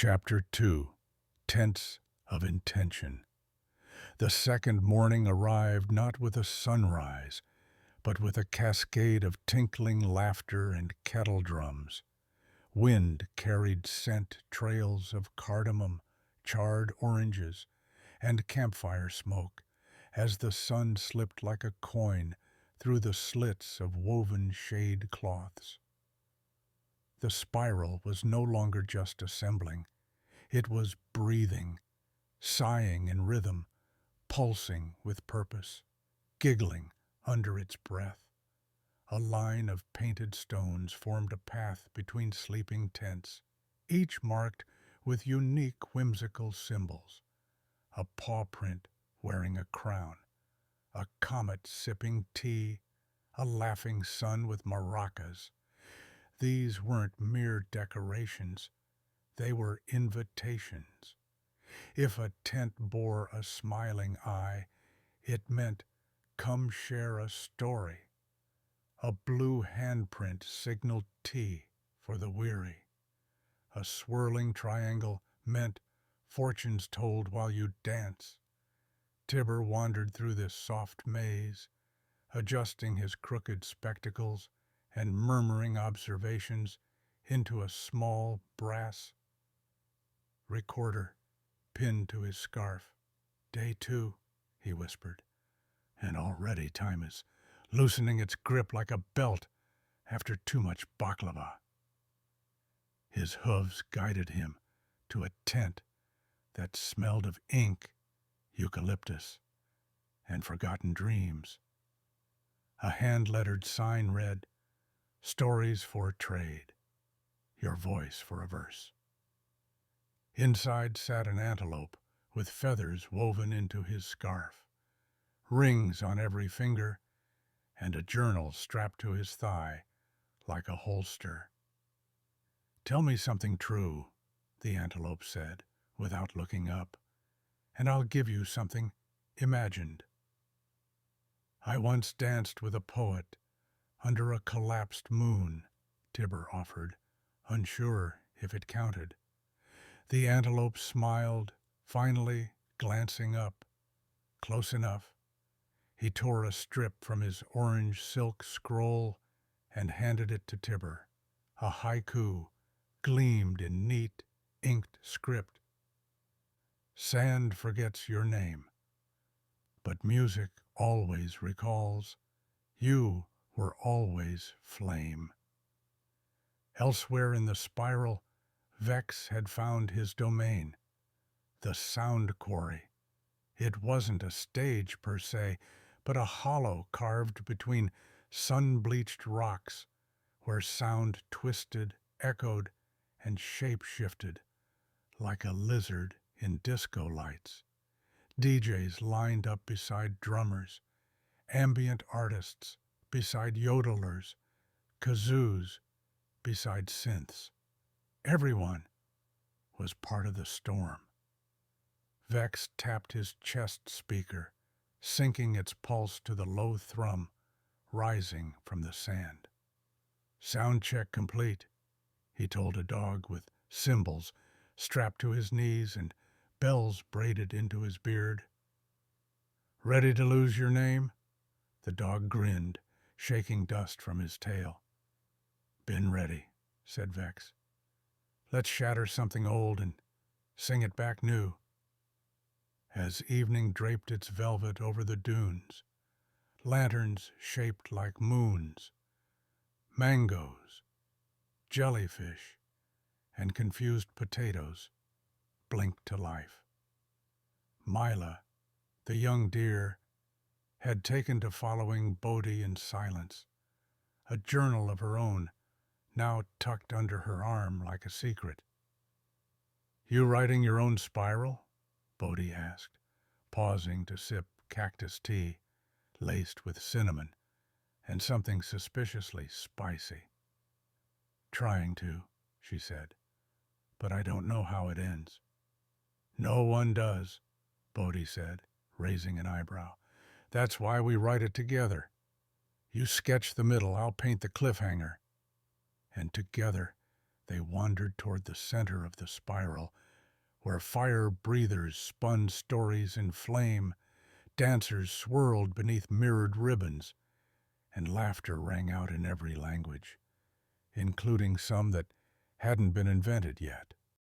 Chapter 2, Tense of Intention. The second morning arrived not with a sunrise, but with a cascade of tinkling laughter and kettle drums. Wind carried scent trails of cardamom, charred oranges, and campfire smoke, as the sun slipped like a coin through the slits of woven shade cloths. The spiral was no longer just assembling. It was breathing, sighing in rhythm, pulsing with purpose, giggling under its breath. A line of painted stones formed a path between sleeping tents, each marked with unique whimsical symbols. A paw print wearing a crown, a comet sipping tea, a laughing sun with maracas. These weren't mere decorations, they were invitations. If a tent bore a smiling eye, it meant, "Come share a story." A blue handprint signaled tea for the weary. A swirling triangle meant fortunes told while you dance. Tibber wandered through this soft maze, adjusting his crooked spectacles and murmuring observations into a small brass recorder pinned to his scarf. "Day 2, he whispered, "and already time is loosening its grip like a belt after too much baklava." His hooves guided him to a tent that smelled of ink, eucalyptus, and forgotten dreams. A hand-lettered sign read, "Stories for trade, your voice for a verse." Inside sat an antelope with feathers woven into his scarf, rings on every finger, and a journal strapped to his thigh like a holster. "Tell me something true," the antelope said, without looking up, "and I'll give you something imagined." "I once danced with a poet under a collapsed moon," Tibber offered, unsure if it counted. The antelope smiled, finally glancing up. Close enough. He tore a strip from his orange silk scroll and handed it to Tibber. A haiku gleamed in neat, inked script. "Sand forgets your name, but music always recalls. You were always flame." Elsewhere in the spiral, Vex had found his domain, the sound quarry. It wasn't a stage per se, but a hollow carved between sun-bleached rocks where sound twisted, echoed, and shape-shifted like a lizard in disco lights. DJs lined up beside drummers, ambient artists beside yodelers, kazoos beside synths. Everyone was part of the storm. Vex tapped his chest speaker, syncing its pulse to the low thrum rising from the sand. "Sound check complete," he told a dog with cymbals strapped to his knees and bells braided into his beard. "Ready to lose your name?" The dog grinned, shaking dust from his tail. "Been ready," said Vex. "Let's shatter something old and sing it back new." As evening draped its velvet over the dunes, lanterns shaped like moons, mangoes, jellyfish, and confused potatoes blinked to life. Mila, the young deer, had taken to following Bodhi in silence, a journal of her own now tucked under her arm like a secret. "You writing your own spiral?" Bodhi asked, pausing to sip cactus tea laced with cinnamon and something suspiciously spicy. "Trying to," she said, "but I don't know how it ends." "No one does," Bodhi said, raising an eyebrow. "That's why we write it together. You sketch the middle, I'll paint the cliffhanger. And together, They wandered toward the center of the spiral, where fire breathers spun stories in flame, dancers swirled beneath mirrored ribbons, and laughter rang out in every language, including some that hadn't been invented yet.